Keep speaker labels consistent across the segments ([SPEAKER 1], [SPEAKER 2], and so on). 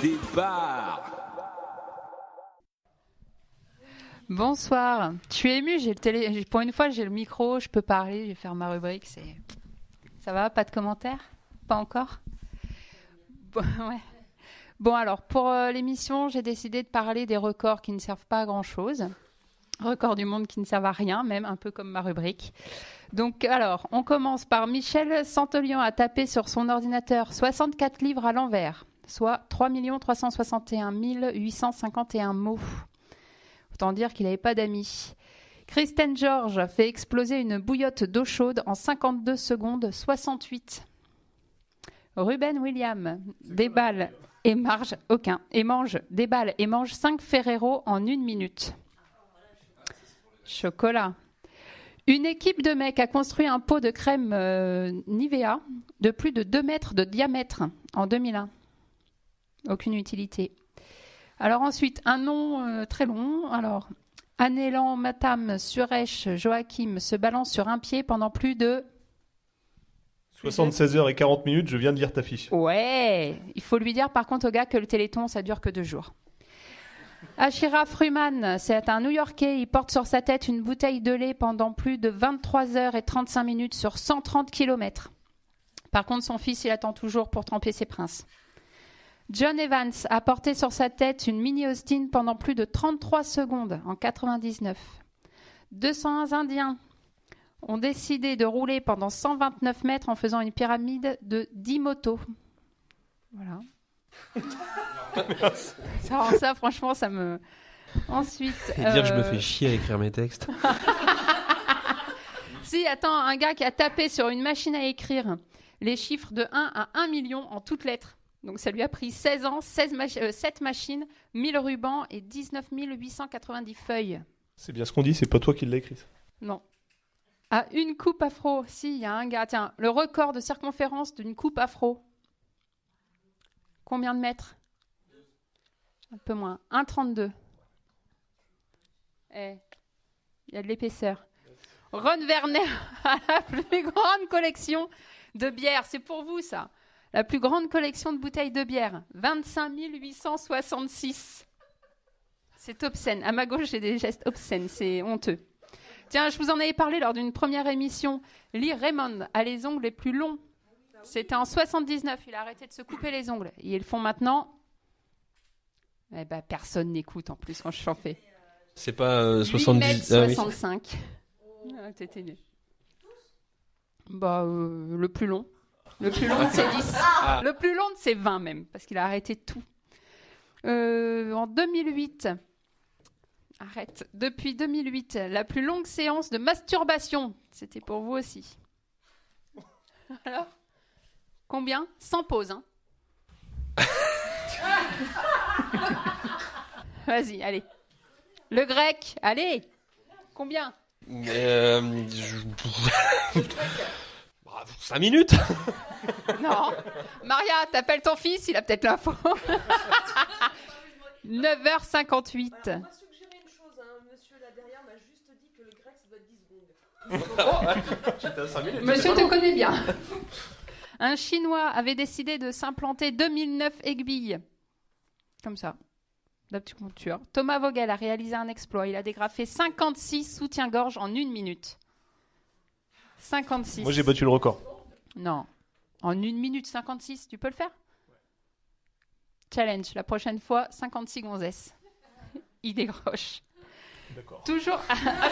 [SPEAKER 1] débarque.
[SPEAKER 2] Bonsoir. Je suis émue, pour une fois j'ai le micro, je peux parler, je vais faire ma rubrique. Ça va, pas de commentaires? Pas encore? Ouais. Bon alors, pour l'émission, j'ai décidé de parler des records qui ne servent pas à grand-chose. Records du monde qui ne servent à rien, même un peu comme ma rubrique. Donc alors, on commence par Michel Santolian a tapé sur son ordinateur 64 livres à l'envers, soit 3 361 851 mots. Autant dire qu'il n'avait pas d'amis. Kristen George fait exploser une bouillotte d'eau chaude en 52 secondes 68. Ruben Williams déballe et mange 5 Ferrero en 1 minute. Chocolat. Une équipe de mecs a construit un pot de crème Nivea de plus de 2 mètres de diamètre en 2001. Aucune utilité. Alors ensuite, un nom très long. Alors, Annelan Matam Suresh Joachim se balance sur un pied pendant plus de
[SPEAKER 3] 76 heures et 40 minutes, je viens de lire ta fiche.
[SPEAKER 2] Ouais, il faut lui dire par contre au gars que le Téléthon, ça dure que 2 jours. Ashira Fruman, c'est un New-Yorkais, il porte sur sa tête une bouteille de lait pendant plus de 23 heures et 35 minutes sur 130 km. Par contre, son fils, il attend toujours pour tremper ses princes. John Evans a porté sur sa tête une mini Austin pendant plus de 33 secondes en 99. 201 Indiens ont décidé de rouler pendant 129 mètres en faisant une pyramide de 10 motos. Voilà. Ça, franchement, ça me... Ensuite...
[SPEAKER 4] Et dire que je me fais chier à écrire mes textes.
[SPEAKER 2] Si, attends, un gars qui a tapé sur une machine à écrire les chiffres de 1 à 1 million en toutes lettres. Donc ça lui a pris 16 ans, 7 machines, 1000 rubans et 19 890 feuilles.
[SPEAKER 3] C'est bien ce qu'on dit, c'est pas toi qui l'as écrit.
[SPEAKER 2] Non. À une coupe afro, si, il y a un gars, tiens, le record de circonférence d'une coupe afro. Combien de mètres? Un peu moins. 1,32. Il y a de l'épaisseur. Ron Werner a la plus grande collection de bières. C'est pour vous, ça. La plus grande collection de bouteilles de bière. 25 866. C'est obscène. À ma gauche, j'ai des gestes obscènes. C'est honteux. Tiens, je vous en avais parlé lors d'une première émission. Lee Raymond a les ongles les plus longs. C'était en 79. Il a arrêté de se couper les ongles. Et ils le font maintenant. Eh ben, personne n'écoute en plus quand je t'en fais.
[SPEAKER 4] C'est pas 70...
[SPEAKER 2] 8m65. T'étais né. Bah, le plus long. Le plus long, c'est 10. Le plus long, c'est 20 même, parce qu'il a arrêté tout. En 2008, depuis 2008, la plus longue séance de masturbation, c'était pour vous aussi. Alors, combien? Sans pause, hein. Vas-y, allez. Le grec, allez. Combien?
[SPEAKER 4] 5 minutes.
[SPEAKER 2] Non. Maria, t'appelles ton fils, il a peut-être l'info. 9h58.
[SPEAKER 5] On m'a suggéré une chose, monsieur là derrière m'a juste dit que le grec ça doit être 10 secondes.
[SPEAKER 3] J'étais à 5 minutes.
[SPEAKER 2] Monsieur te connaît bien. Un Chinois avait décidé de s'implanter 2009 aiguilles. Comme ça. D'acupuncture. Thomas Vogel a réalisé un exploit. Il a dégrafé 56 soutiens-gorge en 1 minute. 56.
[SPEAKER 3] Moi j'ai battu le record.
[SPEAKER 2] Non. En 1 minute 56, tu peux le faire? Challenge. La prochaine fois, 56 gonzesses. Il décroche.
[SPEAKER 3] D'accord.
[SPEAKER 2] Toujours à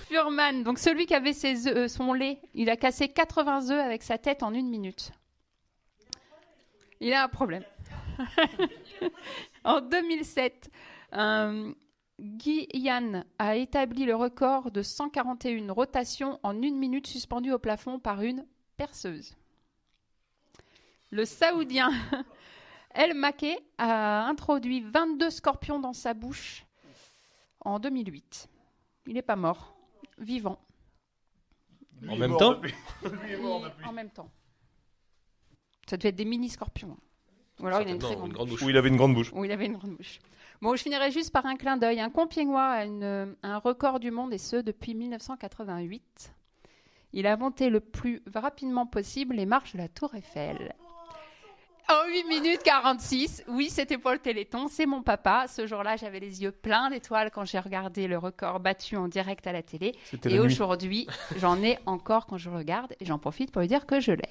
[SPEAKER 2] Furman, donc celui qui avait son lait, il a cassé 80 œufs avec sa tête en 1 minute. Il a un problème. En 2007, Guy Yan a établi le record de 141 rotations en 1 minute suspendues au plafond par une perceuse. Le Saoudien El Maké a introduit 22 scorpions dans sa bouche en 2008. Il n'est pas mort, vivant.
[SPEAKER 4] En même temps ?
[SPEAKER 2] En même temps. Ça devait être des mini-scorpions. Ou alors il a une très grande bouche.
[SPEAKER 3] Ou il avait une grande bouche.
[SPEAKER 2] Ou il avait une grande bouche. Bon, je finirai juste par un clin d'œil. Un Compiègnois a un record du monde, et ce, depuis 1988. Il a monté le plus rapidement possible les marches de la Tour Eiffel. En 8 minutes 46, oui, c'était pour le Téléthon, c'est mon papa. Ce jour-là, j'avais les yeux pleins d'étoiles quand j'ai regardé le record battu en direct à la télé.
[SPEAKER 3] C'était
[SPEAKER 2] Et
[SPEAKER 3] la nuit.
[SPEAKER 2] aujourd'hui, j'en ai encore quand je regarde et j'en profite pour lui dire que je l'ai.